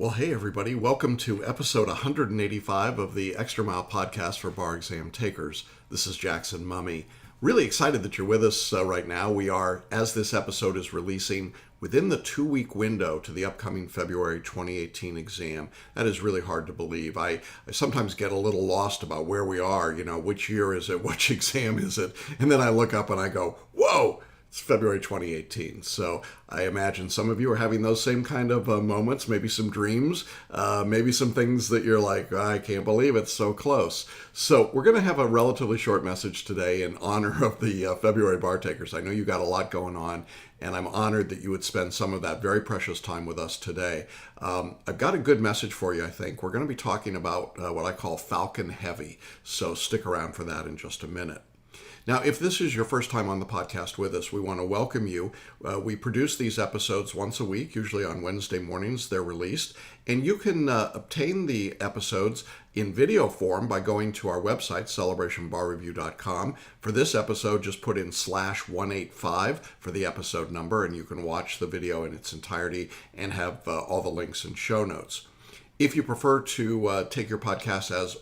Well, hey, everybody. Welcome to episode 185 of the Extra Mile podcast for bar exam takers. This is Jackson Mummy. Really excited that you're with us right now. We are, as this episode is releasing, within the 2-week window to the upcoming February 2018 exam. That is really hard to believe. I sometimes get a little lost about where we are, which year is it, which exam is it? And then I look up and I go, whoa! It's February 2018, so I imagine some of you are having those same kind of moments, maybe some dreams, maybe some things that you're like, I can't believe it's so close. So we're going to have a relatively short message today in honor of the February bar takers. I know you got a lot going on, and I'm honored that you would spend some of that very precious time with us today. I've got a good message for you, I think. We're going to be talking about what I call Falcon Heavy, so stick around for that in just a minute. Now, if this is your first time on the podcast with us, we want to welcome you. We produce these episodes once a week, usually on Wednesday mornings. They're released. And you can obtain the episodes in video form by going to our website, celebrationbarreview.com. For this episode, just put in /185 for the episode number, and you can watch the video in its entirety and have all the links and show notes. If you prefer to take your podcasts as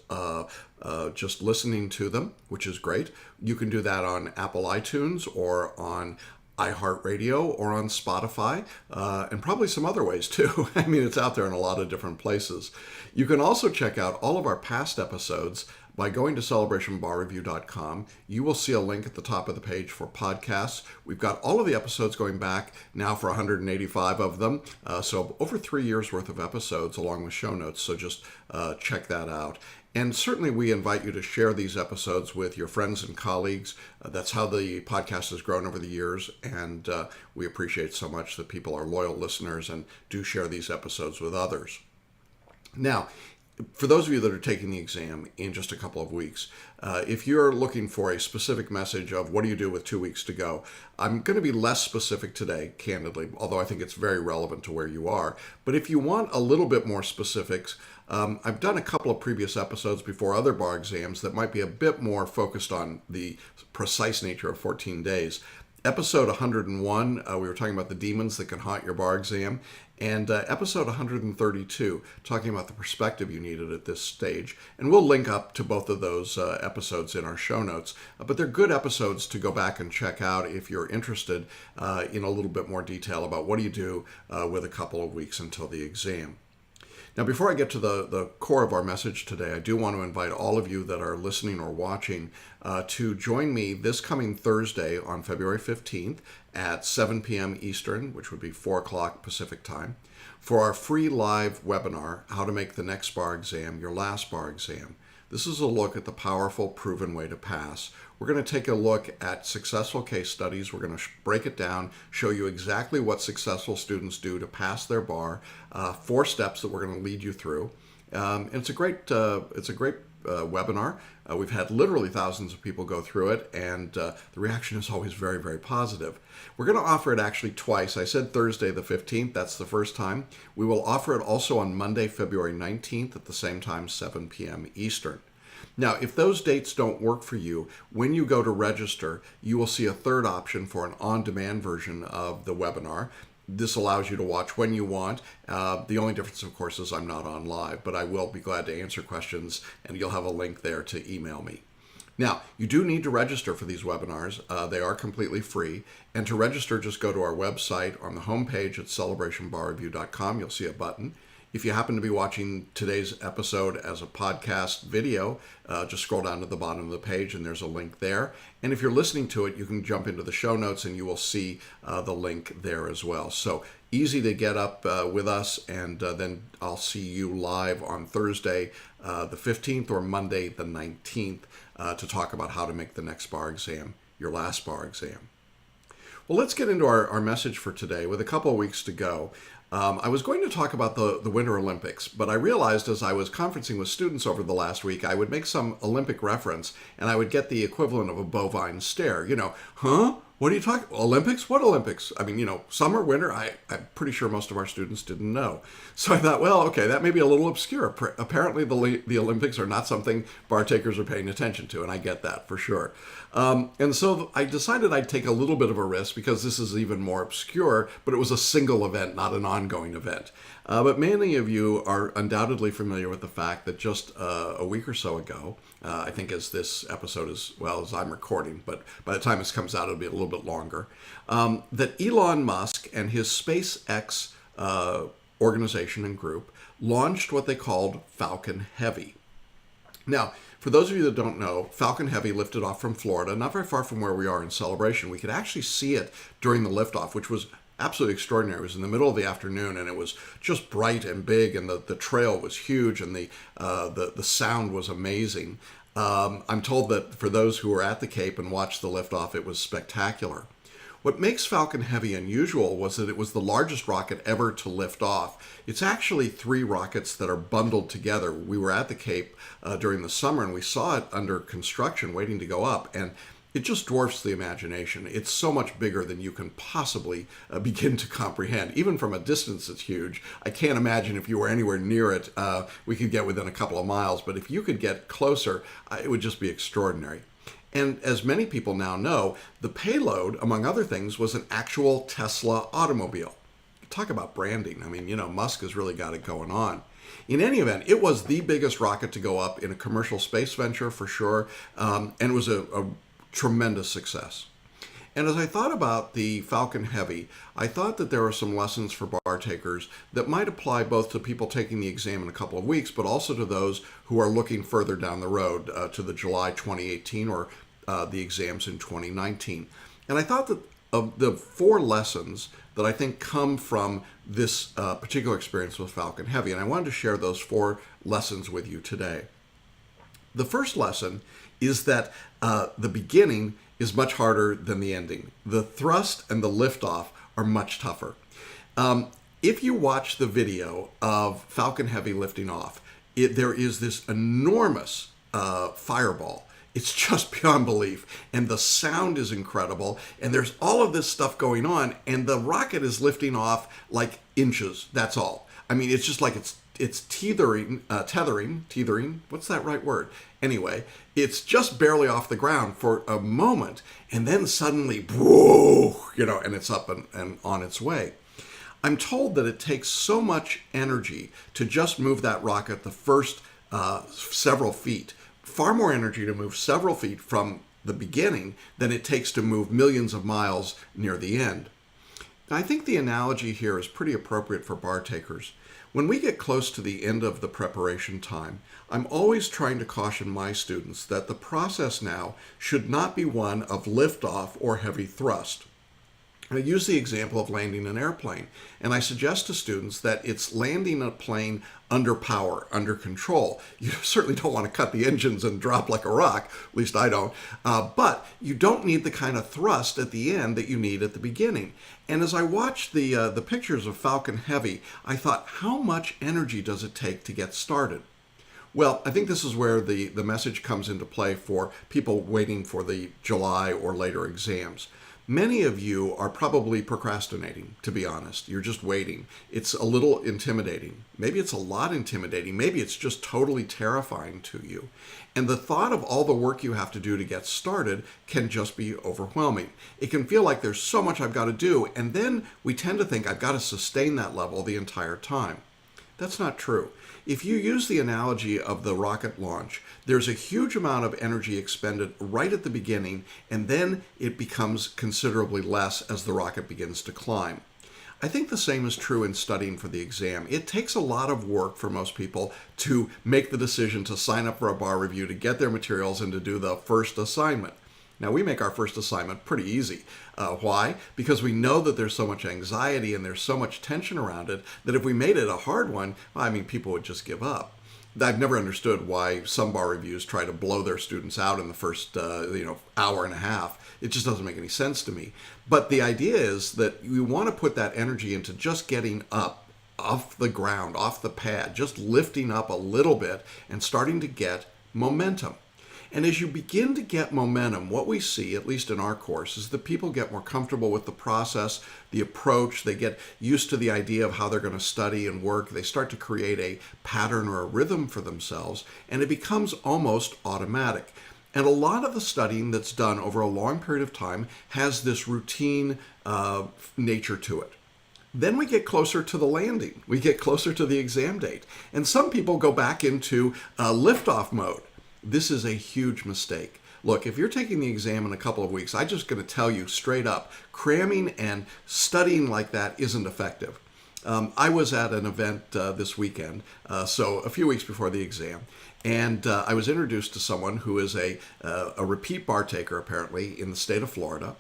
just listening to them, which is great, you can do that on Apple iTunes or on iHeartRadio or on Spotify, and probably some other ways too. I mean, it's out there in a lot of different places. You can also check out all of our past episodes by going to celebrationbarreview.com. You will see a link at the top of the page for podcasts. We've got all of the episodes going back now for 185 of them. So over 3 years worth of episodes along with show notes. So just check that out. And certainly we invite you to share these episodes with your friends and colleagues. That's how the podcast has grown over the years. And we appreciate so much that people are loyal listeners and do share these episodes with others. Now, for those of you that are taking the exam in just a couple of weeks, if you're looking for a specific message of what do you do with 2 weeks to go, I'm going to be less specific today, candidly, although I think it's very relevant to where you are. But if you want a little bit more specifics, I've done a couple of previous episodes before other bar exams that might be a bit more focused on the precise nature of 14 days. Episode 101, we were talking about the demons that can haunt your bar exam, and episode 132, talking about the perspective you needed at this stage. And we'll link up to both of those episodes in our show notes. But they're good episodes to go back and check out if you're interested in a little bit more detail about what do you do with a couple of weeks until the exam. Now, before I get to the core of our message today, I do want to invite all of you that are listening or watching to join me this coming Thursday on February 15th at 7 p.m. Eastern, which would be 4 o'clock Pacific time, for our free live webinar, How to Make the Next Bar Exam Your Last Bar Exam. This is a look at the powerful, proven way to pass. We're going to take a look at successful case studies. We're going to break it down, show you exactly what successful students do to pass their bar, 4 steps that we're going to lead you through. And it's a great webinar. We've had literally thousands of people go through it, and the reaction is always very, very positive. We're going to offer it actually twice. I said Thursday the 15th. That's the first time. We will offer it also on Monday, February 19th at the same time, 7 p.m. Eastern. Now, if those dates don't work for you, when you go to register, you will see a third option for an on-demand version of the webinar. This allows you to watch when you want. The only difference, of course, is I'm not on live, but I will be glad to answer questions, and you'll have a link there to email me. Now, you do need to register for these webinars. They are completely free. And to register, just go to our website on the homepage at celebrationbarreview.com. You'll see a button. If you happen to be watching today's episode as a podcast video, just scroll down to the bottom of the page and there's a link there. And if you're listening to it, you can jump into the show notes and you will see the link there as well. So easy to get up with us, and then I'll see you live on Thursday the 15th or Monday the 19th to talk about how to make the next bar exam your last bar exam. Well, let's get into our message for today with a couple of weeks to go. I was going to talk about the Winter Olympics, but I realized as I was conferencing with students over the last week, I would make some Olympic reference, and I would get the equivalent of a bovine stare. Huh? What are you talking? Olympics? What Olympics? I mean, summer, winter? I'm pretty sure most of our students didn't know. So I thought, well, okay, that may be a little obscure. Apparently, the Olympics are not something bar takers are paying attention to, and I get that for sure. And so I decided I'd take a little bit of a risk because this is even more obscure, but it was a single event, not an ongoing event. But many of you are undoubtedly familiar with the fact that just a week or so ago, I think as this episode as I'm recording, but by the time this comes out, it'll be a little bit longer, that Elon Musk and his SpaceX organization and group launched what they called Falcon Heavy. Now, for those of you that don't know, Falcon Heavy lifted off from Florida, not very far from where we are in Celebration. We could actually see it during the liftoff, which was absolutely extraordinary. It was in the middle of the afternoon, and it was just bright and big, and the trail was huge, and the sound was amazing. I'm told that for those who were at the Cape and watched the liftoff, it was spectacular. What makes Falcon Heavy unusual was that it was the largest rocket ever to lift off. It's actually 3 rockets that are bundled together. We were at the Cape during the summer, and we saw it under construction waiting to go up, and it just dwarfs the imagination. It's so much bigger than you can possibly begin to comprehend. Even from a distance, it's huge. I can't imagine if you were anywhere near it, we could get within a couple of miles, but if you could get closer, it would just be extraordinary. And as many people now know, the payload, among other things, was an actual Tesla automobile. Talk about branding. I mean, Musk has really got it going on. In any event, it was the biggest rocket to go up in a commercial space venture for sure, and it was a tremendous success. And as I thought about the Falcon Heavy, I thought that there were some lessons for bar takers that might apply both to people taking the exam in a couple of weeks, but also to those who are looking further down the road to the July 2018 or the exams in 2019. And I thought that of the 4 lessons that I think come from this particular experience with Falcon Heavy, and I wanted to share those 4 lessons with you today. The first lesson is that the beginning is much harder than the ending. The thrust and the liftoff are much tougher. If you watch the video of Falcon Heavy lifting off, there is this enormous fireball. It's just beyond belief. And the sound is incredible. And there's all of this stuff going on. And the rocket is lifting off like inches. That's all. I mean, it's just like it's tethering. What's that right word? Anyway, it's just barely off the ground for a moment. And then suddenly, whoa, and it's up and on its way. I'm told that it takes so much energy to just move that rocket the first several feet. Far more energy to move several feet from the beginning than it takes to move millions of miles near the end. Now, I think the analogy here is pretty appropriate for bar takers. When we get close to the end of the preparation time, I'm always trying to caution my students that the process now should not be one of liftoff or heavy thrust. I use the example of landing an airplane, and I suggest to students that it's landing a plane under power, under control. You certainly don't want to cut the engines and drop like a rock, at least I don't, but you don't need the kind of thrust at the end that you need at the beginning. And as I watched the pictures of Falcon Heavy, I thought, how much energy does it take to get started? Well, I think this is where the message comes into play for people waiting for the July or later exams. Many of you are probably procrastinating, to be honest. You're just waiting. It's a little intimidating. Maybe it's a lot intimidating. Maybe it's just totally terrifying to you. And the thought of all the work you have to do to get started can just be overwhelming. It can feel like there's so much I've got to do, and then we tend to think I've got to sustain that level the entire time. That's not true. If you use the analogy of the rocket launch, there's a huge amount of energy expended right at the beginning, and then it becomes considerably less as the rocket begins to climb. I think the same is true in studying for the exam. It takes a lot of work for most people to make the decision to sign up for a bar review, to get their materials, and to do the first assignment. Now, we make our first assignment pretty easy. Why? Because we know that there's so much anxiety and there's so much tension around it that if we made it a hard one, people would just give up. I've never understood why some bar reviews try to blow their students out in the first hour and a half. It just doesn't make any sense to me. But the idea is that you want to put that energy into just getting up off the ground, off the pad, just lifting up a little bit and starting to get momentum. And as you begin to get momentum, what we see, at least in our course, is that people get more comfortable with the process, the approach. They get used to the idea of how they're going to study and work. They start to create a pattern or a rhythm for themselves, and it becomes almost automatic. And a lot of the studying that's done over a long period of time has this routine nature to it. Then we get closer to the landing. We get closer to the exam date. And some people go back into liftoff mode. This is a huge mistake. Look, if you're taking the exam in a couple of weeks, I'm just going to tell you straight up, cramming and studying like that isn't effective. I was at an event this weekend, so a few weeks before the exam, and I was introduced to someone who is a repeat bar taker, apparently, in the state of Florida,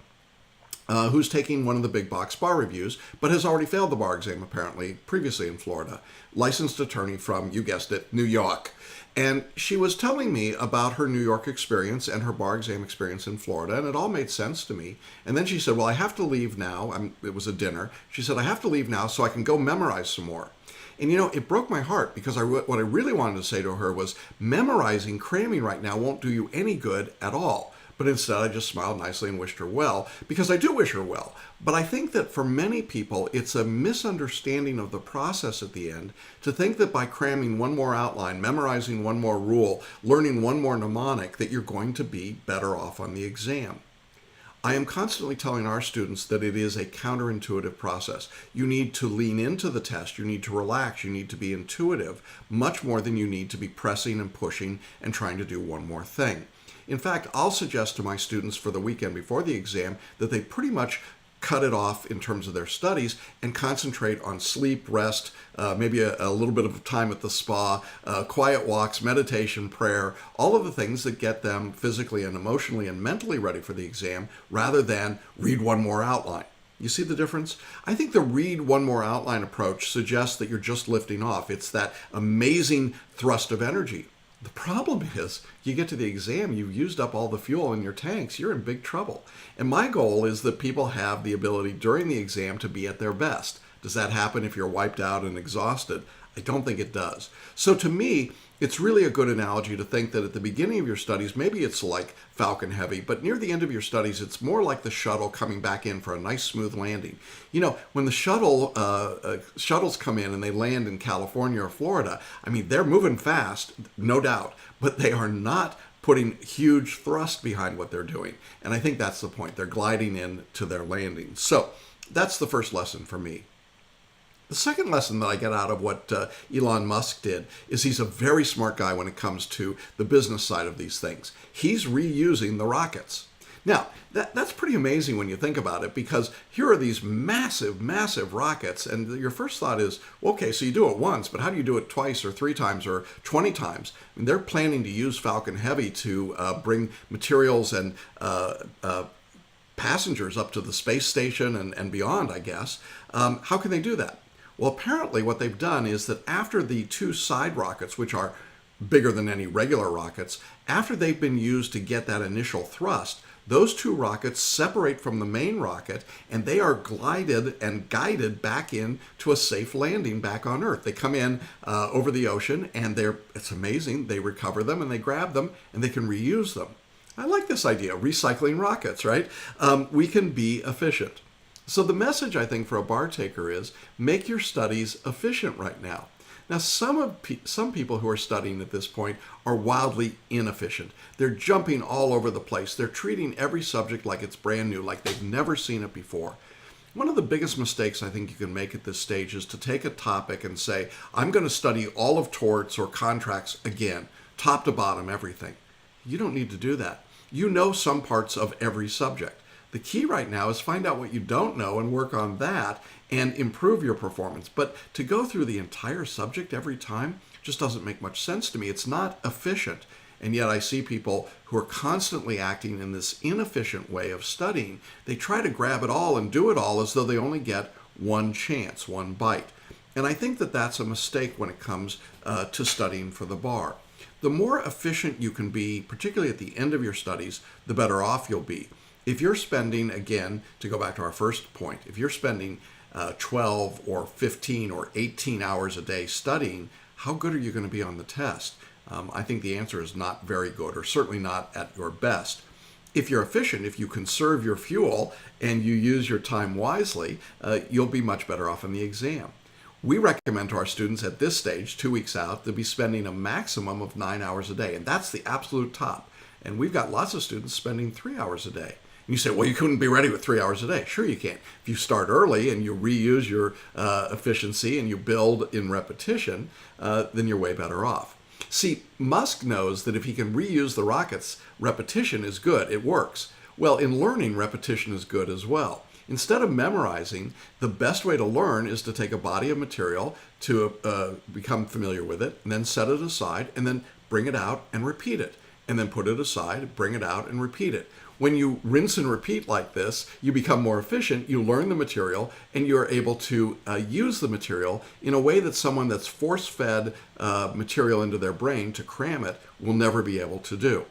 who's taking one of the big box bar reviews, but has already failed the bar exam, apparently, previously in Florida. Licensed attorney from, you guessed it, New York. And she was telling me about her New York experience and her bar exam experience in Florida, and it all made sense to me. And then she said, well, I have to leave now. It was a dinner. She said, I have to leave now so I can go memorize some more. And it broke my heart because what I really wanted to say to her was memorizing, cramming right now won't do you any good at all. But instead, I just smiled nicely and wished her well, because I do wish her well. But I think that for many people, it's a misunderstanding of the process at the end to think that by cramming one more outline, memorizing one more rule, learning one more mnemonic, that you're going to be better off on the exam. I am constantly telling our students that it is a counterintuitive process. You need to lean into the test, you need to relax, you need to be intuitive, much more than you need to be pressing and pushing and trying to do one more thing. In fact, I'll suggest to my students for the weekend before the exam that they pretty much cut it off in terms of their studies and concentrate on sleep, rest, maybe a little bit of time at the spa, quiet walks, meditation, prayer, all of the things that get them physically and emotionally and mentally ready for the exam, rather than read one more outline. You see the difference? I think the read one more outline approach suggests that you're just lifting off. It's that amazing thrust of energy. The problem is, you get to the exam, you've used up all the fuel in your tanks, you're in big trouble. And my goal is that people have the ability during the exam to be at their best. Does that happen if you're wiped out and exhausted? I don't think it does. So to me, it's really a good analogy to think that at the beginning of your studies, maybe it's like Falcon Heavy, but near the end of your studies, it's more like the shuttle coming back in for a nice smooth landing. When the shuttles come in and they land in California or Florida, they're moving fast, no doubt, but they are not putting huge thrust behind what they're doing. And I think that's the point. They're gliding in to their landing. So that's the first lesson for me. The second lesson that I get out of what Elon Musk did is he's a very smart guy when it comes to the business side of these things. He's reusing the rockets. Now, that's pretty amazing when you think about it, because here are these massive, massive rockets, and your first thought is, okay, so you do it once, but how do you do it twice or 3 times or 20 times? They're planning to use Falcon Heavy to bring materials and passengers up to the space station and beyond, I guess. How can they do that? Well, apparently what they've done is that after the 2 side rockets, which are bigger than any regular rockets, after they've been used to get that initial thrust, those 2 rockets separate from the main rocket, and they are glided and guided back in to a safe landing back on Earth. They come in over the ocean, and it's amazing. They recover them, and they grab them, and they can reuse them. I like this idea, recycling rockets, right? We can be efficient. So the message, I think, for a bar taker is make your studies efficient right now. Now, some people who are studying at this point are wildly inefficient. They're jumping all over the place. They're treating every subject like it's brand new, like they've never seen it before. One of the biggest mistakes I think you can make at this stage is to take a topic and say, I'm going to study all of torts or contracts again, top to bottom, everything. You don't need to do that. You know some parts of every subject. The key right now is find out what you don't know and work on that and improve your performance. But to go through the entire subject every time just doesn't make much sense to me. It's not efficient. And yet I see people who are constantly acting in this inefficient way of studying. They try to grab it all and do it all as though they only get one chance, one bite. And I think that that's a mistake when it comes to studying for the bar. The more efficient you can be, particularly at the end of your studies, the better off you'll be. If you're spending, again, to go back to our first point, if you're spending 12 or 15 or 18 hours a day studying, how good are you going to be on the test? I think the answer is not very good, or certainly not at your best. If you're efficient, if you conserve your fuel and you use your time wisely, you'll be much better off in the exam. We recommend to our students at this stage, 2 weeks out, to be spending a maximum of 9 hours a day, and that's the absolute top. And we've got lots of students spending 3 hours a day. And you say, well, you couldn't be ready with 3 hours a day. Sure you can. If you start early and you reuse your efficiency and you build in repetition, then you're way better off. See, Musk knows that if he can reuse the rockets, repetition is good. It works. Well, in learning, repetition is good as well. Instead of memorizing, the best way to learn is to take a body of material to become familiar with it, and then set it aside, and then bring it out and repeat it. And then put it aside, bring it out, and repeat it. When you rinse and repeat like this, you become more efficient, you learn the material, and you're able to use the material in a way that someone that's force-fed material into their brain to cram it will never be able to do.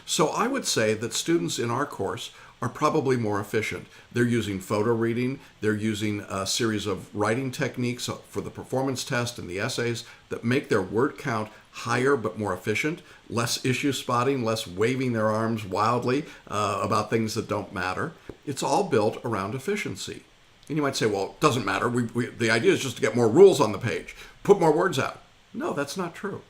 So I would say that students in our course are probably more efficient. They're using photo reading, they're using a series of writing techniques for the performance test and the essays that make their word count higher but more efficient, less issue spotting, less waving their arms wildly about things that don't matter. It's all built around efficiency. And you might say, well, it doesn't matter. The idea is just to get more rules on the page, put more words out. No, that's not true.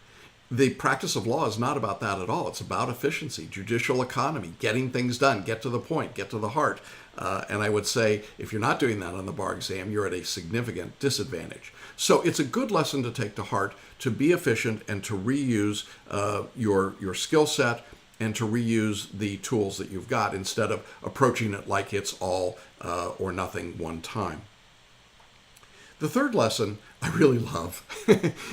The practice of law is not about that at all. It's about efficiency, judicial economy, getting things done, get to the point, get to the heart. And I would say if you're not doing that on the bar exam, you're at a significant disadvantage. So it's a good lesson to take to heart, to be efficient and to reuse your skill set and to reuse the tools that you've got instead of approaching it like it's all or nothing one time. The third lesson I really love.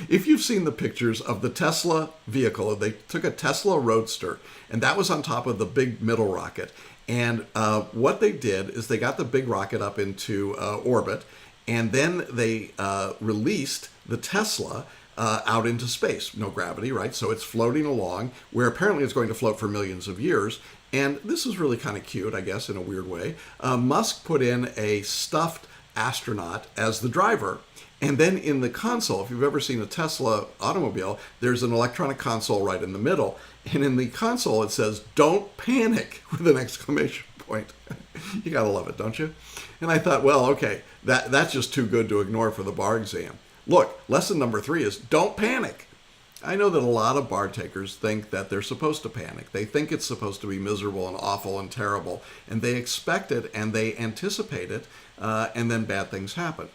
If you've seen the pictures of the Tesla vehicle, they took a Tesla Roadster, and that was on top of the big middle rocket. And what they did is they got the big rocket up into orbit, and then they released the Tesla out into space. No gravity, right? So it's floating along, where apparently it's going to float for millions of years. And this is really kind of cute, I guess, in a weird way. Musk put in a stuffed astronaut as the driver. And then in the console, if you've ever seen a Tesla automobile, there's an electronic console right in the middle. And in the console, it says, "Don't panic," with an exclamation point. You gotta love it, don't you? And I thought, well, okay, that's just too good to ignore for the bar exam. Look, lesson number 3 is don't panic. I know that a lot of bar takers think that they're supposed to panic. They think it's supposed to be miserable and awful and terrible, and they expect it and they anticipate it, and then bad things happen.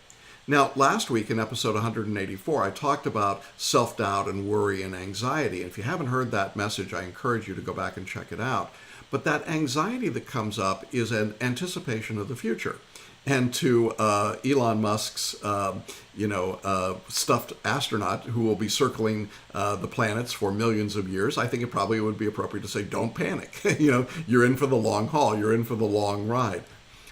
Now, last week in episode 184, I talked about self-doubt and worry and anxiety. And if you haven't heard that message, I encourage you to go back and check it out. But that anxiety that comes up is an anticipation of the future. And to Elon Musk's, stuffed astronaut who will be circling the planets for millions of years, I think it probably would be appropriate to say, don't panic. You're in for the long haul. You're in for the long ride.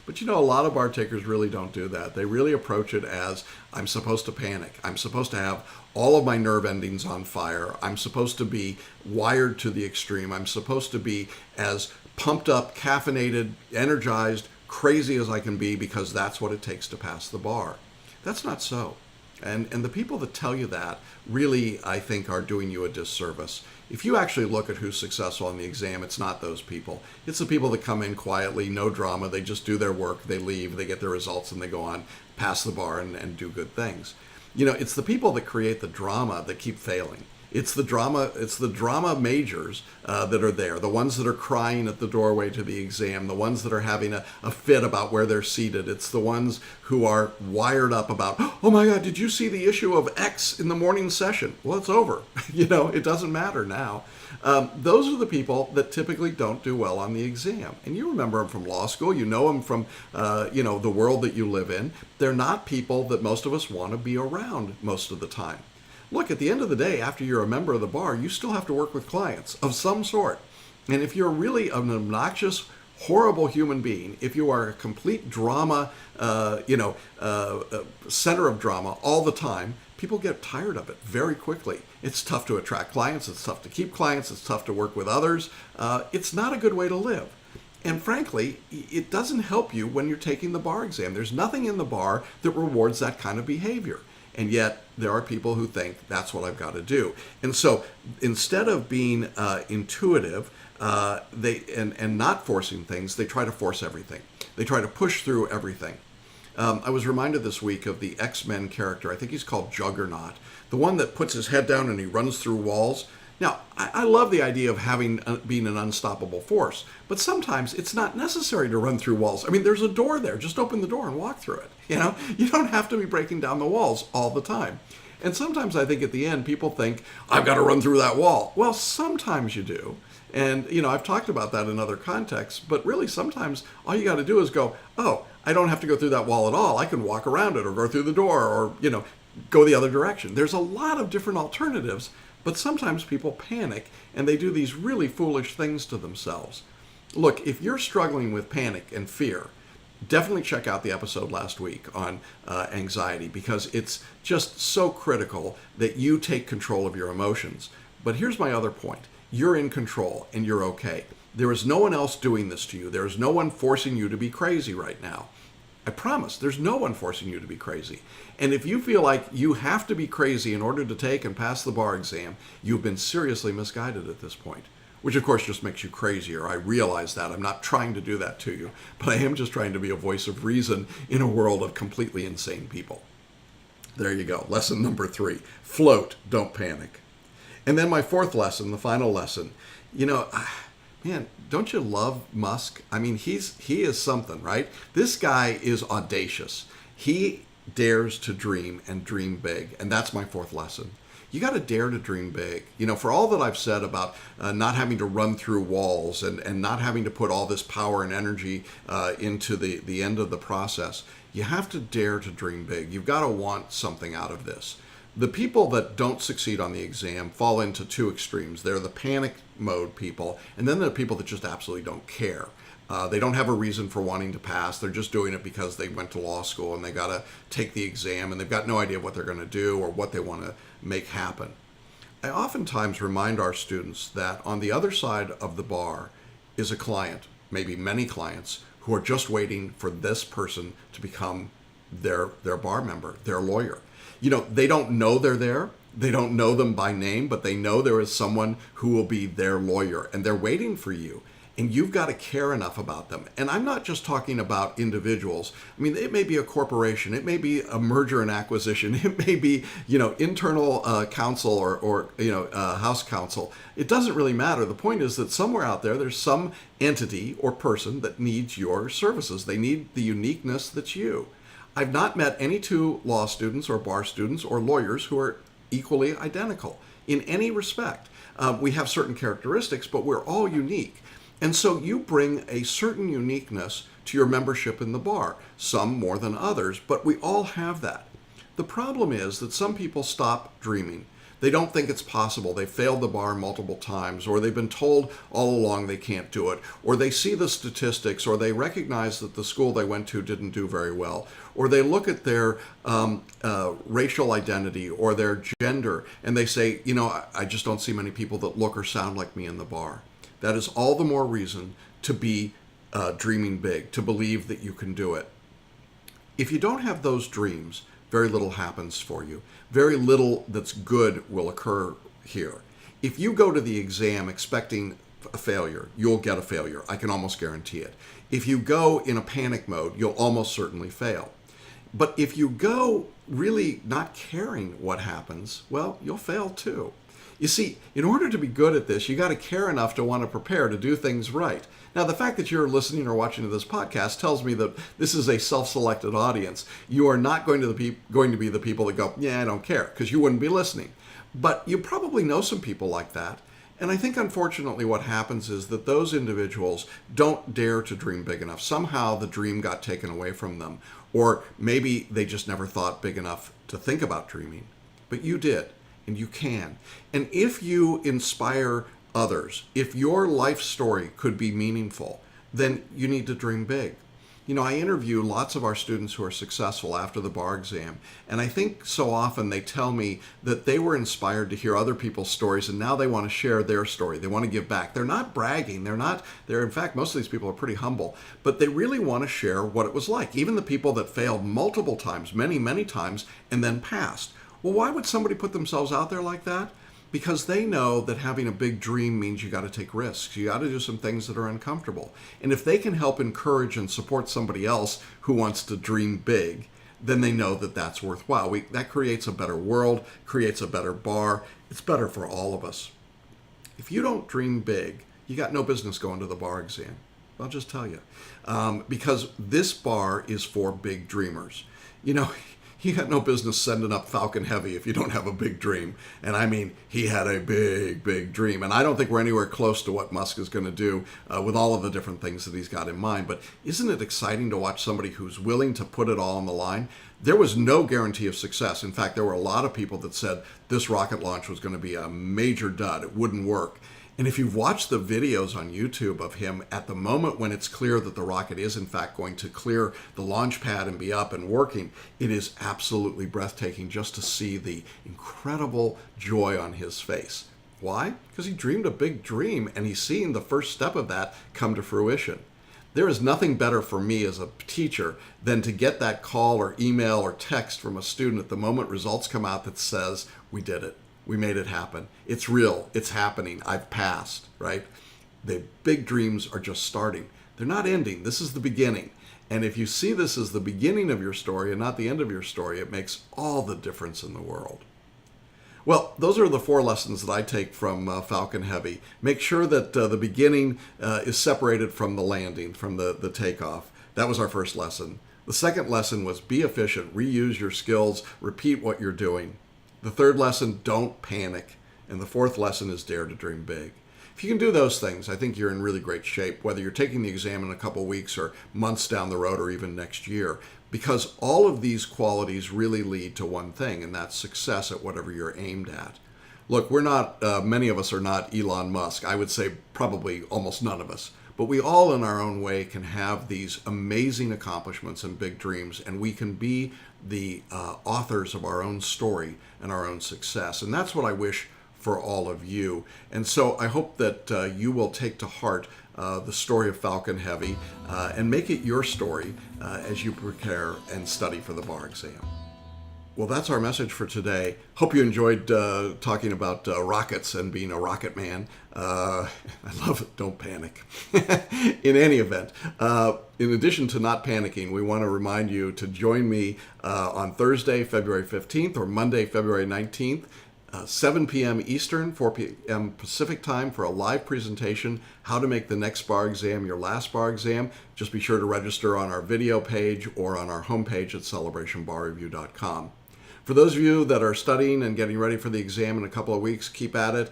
But a lot of bar takers really don't do that. They really approach it as, I'm supposed to panic. I'm supposed to have all of my nerve endings on fire. I'm supposed to be wired to the extreme. I'm supposed to be as pumped up, caffeinated, energized, crazy as I can be because that's what it takes to pass the bar. That's not so. And the people that tell you that really, I think, are doing you a disservice. If you actually look at who's successful on the exam, it's not those people. It's the people that come in quietly, no drama, they just do their work, they leave, they get their results, and they go on, pass the bar, and do good things. It's the people that create the drama that keep failing. It's the drama majors that are there, the ones that are crying at the doorway to the exam, the ones that are having a fit about where they're seated. It's the ones who are wired up about, oh my God, did you see the issue of X in the morning session? Well, it's over. It doesn't matter now. Those are the people that typically don't do well on the exam. And you remember them from law school. You know them from, the world that you live in. They're not people that most of us want to be around most of the time. Look, at the end of the day, after you're a member of the bar, you still have to work with clients of some sort. And if you're really an obnoxious, horrible human being, if you are a complete drama, center of drama all the time, people get tired of it very quickly. It's tough to attract clients. It's tough to keep clients. It's tough to work with others. It's not a good way to live. And frankly, it doesn't help you when you're taking the bar exam. There's nothing in the bar that rewards that kind of behavior. And yet there are people who think that's what I've got to do. And so instead of being intuitive and not forcing things, they try to force everything. They try to push through everything. I was reminded this week of the X-Men character. I think he's called Juggernaut. The one that puts his head down and he runs through walls. Now, I love the idea of having being an unstoppable force, but sometimes it's not necessary to run through walls. I mean, there's a door there. Just open the door and walk through it. You don't have to be breaking down the walls all the time. And sometimes I think at the end, people think, I've got to run through that wall. Well, sometimes you do. And, I've talked about that in other contexts, but really sometimes all you got to do is go, oh, I don't have to go through that wall at all. I can walk around it or go through the door or, go the other direction. There's a lot of different alternatives, but sometimes people panic and they do these really foolish things to themselves. Look, if you're struggling with panic and fear, definitely check out the episode last week on anxiety, because it's just so critical that you take control of your emotions. But here's my other point. You're in control and you're okay. There is no one else doing this to you. There is no one forcing you to be crazy right now. I promise, there's no one forcing you to be crazy. And if you feel like you have to be crazy in order to take and pass the bar exam, you've been seriously misguided at this point. Which of course just makes you crazier. I realize that. I'm not trying to do that to you, but I am just trying to be a voice of reason in a world of completely insane people. There you go. Lesson number 3. Float, don't panic. And then my 4th lesson, the final lesson, man, don't you love Musk? I mean, he is something, right? This guy is audacious. He dares to dream and dream big. And that's my 4th lesson. You got to dare to dream big. For all that I've said about not having to run through walls and not having to put all this power and energy into the end of the process, you have to dare to dream big. You've got to want something out of this. The people that don't succeed on the exam fall into 2 extremes. They're the panic mode people, and then there are people that just absolutely don't care. They don't have a reason for wanting to pass. They're just doing it because they went to law school and they got to take the exam and they've got no idea what they're going to do or what they want to make happen. I oftentimes remind our students that on the other side of the bar is a client, maybe many clients, who are just waiting for this person to become their bar member, their lawyer. They don't know they're there. They don't know them by name, but they know there is someone who will be their lawyer, and they're waiting for you. And you've got to care enough about them. And I'm not just talking about individuals. I mean, it may be a corporation. It may be a merger and acquisition. It may be, internal counsel or house counsel. It doesn't really matter. The point is that somewhere out there, there's some entity or person that needs your services. They need the uniqueness that's you. I've not met any 2 law students or bar students or lawyers who are equally identical in any respect. We have certain characteristics, but we're all unique. And so you bring a certain uniqueness to your membership in the bar, some more than others, but we all have that. The problem is that some people stop dreaming. They don't think it's possible. They failed the bar multiple times, or they've been told all along they can't do it, or they see the statistics, or they recognize that the school they went to didn't do very well, or they look at their racial identity or their gender, and they say, I just don't see many people that look or sound like me in the bar. That is all the more reason to be dreaming big, to believe that you can do it. If you don't have those dreams, very little happens for you. Very little that's good will occur here. If you go to the exam expecting a failure, you'll get a failure. I can almost guarantee it. If you go in a panic mode, you'll almost certainly fail. But if you go really not caring what happens, well, you'll fail too. You see, in order to be good at this, you got to care enough to want to prepare to do things right. Now, the fact that you're listening or watching to this podcast tells me that this is a self-selected audience. You are not going to be the people that go, yeah, I don't care, because you wouldn't be listening. But you probably know some people like that. And I think, unfortunately, what happens is that those individuals don't dare to dream big enough. Somehow the dream got taken away from them. Or maybe they just never thought big enough to think about dreaming. But you did. And you can. And if you inspire others, if your life story could be meaningful, then you need to dream big. I interview lots of our students who are successful after the bar exam, and I think so often they tell me that they were inspired to hear other people's stories, and now they want to share their story. They want to give back. They're not bragging. They're in fact, most of these people are pretty humble, but they really want to share what it was like. Even the people that failed multiple times, many, many times, and then passed. Well, why would somebody put themselves out there like that? Because they know that having a big dream means you got to take risks. You got to do some things that are uncomfortable. And if they can help encourage and support somebody else who wants to dream big, then they know that that's worthwhile. That creates a better world, creates a better bar. It's better for all of us. If you don't dream big, you got no business going to the bar exam. I'll just tell you. Because this bar is for big dreamers. You know, you got no business sending up Falcon Heavy if you don't have a big dream. And I mean, he had a big, big dream. And I don't think we're anywhere close to what Musk is going to do with all of the different things that he's got in mind. But isn't it exciting to watch somebody who's willing to put it all on the line? There was no guarantee of success. In fact, there were a lot of people that said this rocket launch was going to be a major dud. It wouldn't work. And if you've watched the videos on YouTube of him at the moment when it's clear that the rocket is in fact going to clear the launch pad and be up and working, it is absolutely breathtaking just to see the incredible joy on his face. Why? Because he dreamed a big dream and he's seeing the first step of that come to fruition. There is nothing better for me as a teacher than to get that call or email or text from a student at the moment results come out that says, we did it. We made it happen. It's real. It's happening. I've passed, right? The big dreams are just starting. They're not ending. This is the beginning. And if you see this as the beginning of your story and not the end of your story, it makes all the difference in the world. Well, those are the 4 lessons that I take from Falcon Heavy. Make sure that the beginning is separated from the landing, from the takeoff. That was our first lesson. The second lesson was be efficient, reuse your skills, repeat what you're doing. The third lesson, don't panic. And the fourth lesson is dare to dream big. If you can do those things, I think you're in really great shape, whether you're taking the exam in a couple weeks or months down the road or even next year, because all of these qualities really lead to one thing, and that's success at whatever you're aimed at. Look, we're not, many of us are not Elon Musk. I would say probably almost none of us. But we all in our own way can have these amazing accomplishments and big dreams, and we can be the authors of our own story and our own success. And that's what I wish for all of you. And so I hope that you will take to heart the story of Falcon Heavy and make it your story as you prepare and study for the bar exam. Well, that's our message for today. Hope you enjoyed talking about rockets and being a rocket man. I love it. Don't panic. In any event, in addition to not panicking, we want to remind you to join me on Thursday, February 15th or Monday, February 19th, 7 p.m. Eastern, 4 p.m. Pacific time for a live presentation, how to make the next bar exam your last bar exam. Just be sure to register on our video page or on our homepage at celebrationbarreview.com. For those of you that are studying and getting ready for the exam in a couple of weeks, keep at it.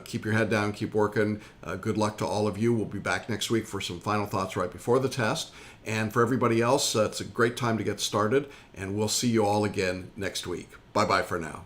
Keep your head down, keep working. Good luck to all of you. We'll be back next week for some final thoughts right before the test. And for everybody else, it's a great time to get started, and we'll see you all again next week. Bye-bye for now.